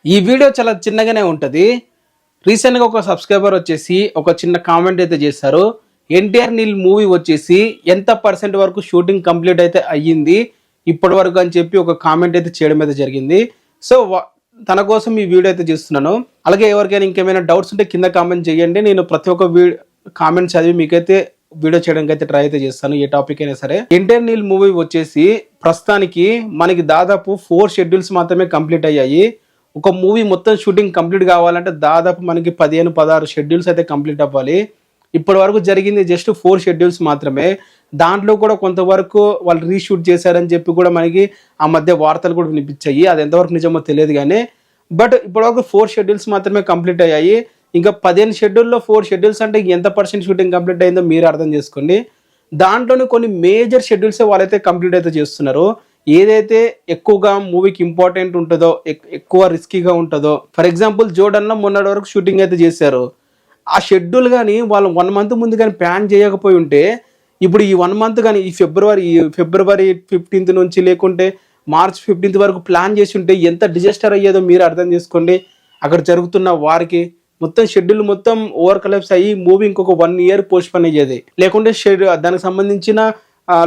ఈ వీడియో చాలా చిన్నగానే ఉంటుంది. రీసెంట్గా ఒక సబ్స్క్రైబర్ వచ్చేసి ఒక చిన్న కామెంట్ అయితే చేశారు. ఎన్టీఆర్ నీల్ మూవీ వచ్చేసి ఎంత పర్సెంట్ వరకు షూటింగ్ కంప్లీట్ అయితే అయ్యింది ఇప్పటి వరకు అని చెప్పి ఒక కామెంట్ అయితే చేయడం అయితే జరిగింది. సో తన కోసం ఈ వీడియో అయితే చేస్తున్నాను. అలాగే ఎవరికైనా ఇంకేమైనా డౌట్స్ ఉంటే కింద కామెంట్ చేయండి. నేను ప్రతి ఒక్క కామెంట్ చదివి మీకైతే వీడియో చేయడానికి అయితే ట్రై అయితే చేస్తాను, ఏ టాపిక్ అయినా సరే. ఎన్టీఆర్ నీల్ మూవీ వచ్చేసి ప్రస్తుతానికి మనకి దాదాపు 4 షెడ్యూల్స్ మాత్రమే కంప్లీట్ అయ్యాయి. ఒక మూవీ మొత్తం షూటింగ్ కంప్లీట్ కావాలంటే దాదాపు మనకి 15-16 షెడ్యూల్స్ అయితే కంప్లీట్ అవ్వాలి. ఇప్పటి వరకు జరిగింది జస్ట్ 4 షెడ్యూల్స్ మాత్రమే. దాంట్లో కూడా కొంతవరకు వాళ్ళు రీషూట్ చేశారని చెప్పి కూడా మనకి ఆ మధ్య వార్తలు కూడా వినిపించాయి. అది ఎంతవరకు నిజమో తెలియదు కానీ బట్ ఇప్పటివరకు 4 షెడ్యూల్స్ మాత్రమే కంప్లీట్ అయ్యాయి. ఇంకా 15 షెడ్యూల్లో 4 షెడ్యూల్స్ అంటే ఎంత పర్సెంట్ షూటింగ్ కంప్లీట్ అయిందో మీరు అర్థం చేసుకోండి. దాంట్లోనే కొన్ని మేజర్ షెడ్యూల్సే వాళ్ళైతే కంప్లీట్ అయితే చేస్తున్నారు. ఏదైతే ఎక్కువగా మూవీకి ఇంపార్టెంట్ ఉంటుందో, ఎక్కువ రిస్కీగా ఉంటుందో, ఫర్ ఎగ్జాంపుల్ జోడన్న మొన్నటి వరకు షూటింగ్ అయితే చేశారు. ఆ షెడ్యూల్ కానీ వాళ్ళు 1 మంత్ ముందు కానీ ప్లాన్ చేయకపోయి ఉంటే ఇప్పుడు ఈ 1 మంత్ కానీ ఈ ఫిబ్రవరి 15th నుంచి లేకుంటే మార్చ్ 15th వరకు ప్లాన్ చేసి ఉంటే ఎంత డిజాస్టర్ అయ్యేదో మీరు అర్థం చేసుకోండి. అక్కడ జరుగుతున్న వారికి మొత్తం షెడ్యూల్ మొత్తం ఓవర్ కలెప్స్ అయ్యి మూవీ ఇంకొక 1 year పోస్ట్ పోన్ అయ్యేది. లేకుంటే దానికి సంబంధించిన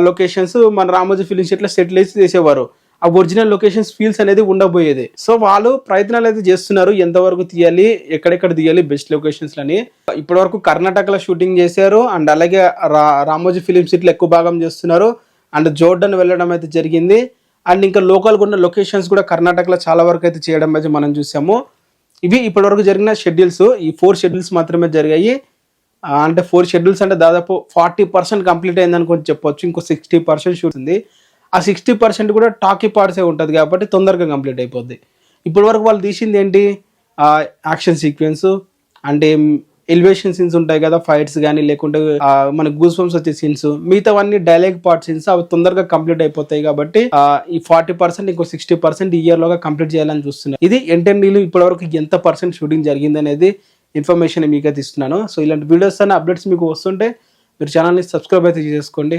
లొకేషన్స్ మన రామోజీ ఫిలిం సిటీలో సెటిల్ అయితే చేసేవారు. ఆ ఒరిజినల్ లొకేషన్స్ ఫీల్స్ అనేది ఉండబోయేది. సో వాళ్ళు ప్రయత్నాలు అయితే చేస్తున్నారు, ఎంతవరకు తీయాలి, ఎక్కడెక్కడ తీయాలి బెస్ట్ లొకేషన్స్ అని. ఇప్పటి వరకు కర్ణాటకలో షూటింగ్ చేశారు అండ్ అలాగే రామోజీ ఫిలిం సిటీలో ఎక్కువ భాగం చేస్తున్నారు అండ్ జోర్డన్ వెళ్ళడం అయితే జరిగింది. అండ్ ఇంకా లోకల్గా ఉన్న లొకేషన్స్ కూడా కర్ణాటకలో చాలా వరకు అయితే చేయడం అయితే మనం చూసాము. ఇవి ఇప్పటి వరకు జరిగిన షెడ్యూల్స్. ఈ 4 షెడ్యూల్స్ మాత్రమే జరిగాయి. అంటే 4 షెడ్యూల్స్ అంటే దాదాపు 40% కంప్లీట్ అయిందని కొంచెం చెప్పొచ్చు. ఇంకో 60% షూట్ ఉంది. ఆ 60% కూడా టాకీ పార్ట్సే ఉంటుంది కాబట్టి తొందరగా కంప్లీట్ అయిపోద్ది. ఇప్పటి వరకు వాళ్ళు తీసింది ఏంటి, యాక్షన్ సీక్వెన్స్ అంటే ఎలివేషన్ సీన్స్ ఉంటాయి కదా, ఫైట్స్ కానీ లేకుంటే మనకు గూస్ బంప్స్ వచ్చే సీన్స్, మిగతావన్నీ డైలాగ్ పార్ట్ సీన్స్, అవి తొందరగా కంప్లీట్ అయిపోతాయి కాబట్టి ఈ 40% ఇంకో 60% ఈ ఇయర్ లోగా కంప్లీట్ చేయాలని చూస్తున్నారు. ఇది ఎంటర్నీలు ఇప్పటి వరకు ఎంత పర్సెంట్ షూటింగ్ జరిగింది అనేది ఇన్ఫర్మేషన్ మీకైతే ఇస్తున్నాను. సో ఇలాంటి వీడియోస్ అనే అప్డేట్స్ మీకు వస్తుంటే మీరు ఛానల్ని సబ్స్క్రైబ్ అయితే చేసుకోండి.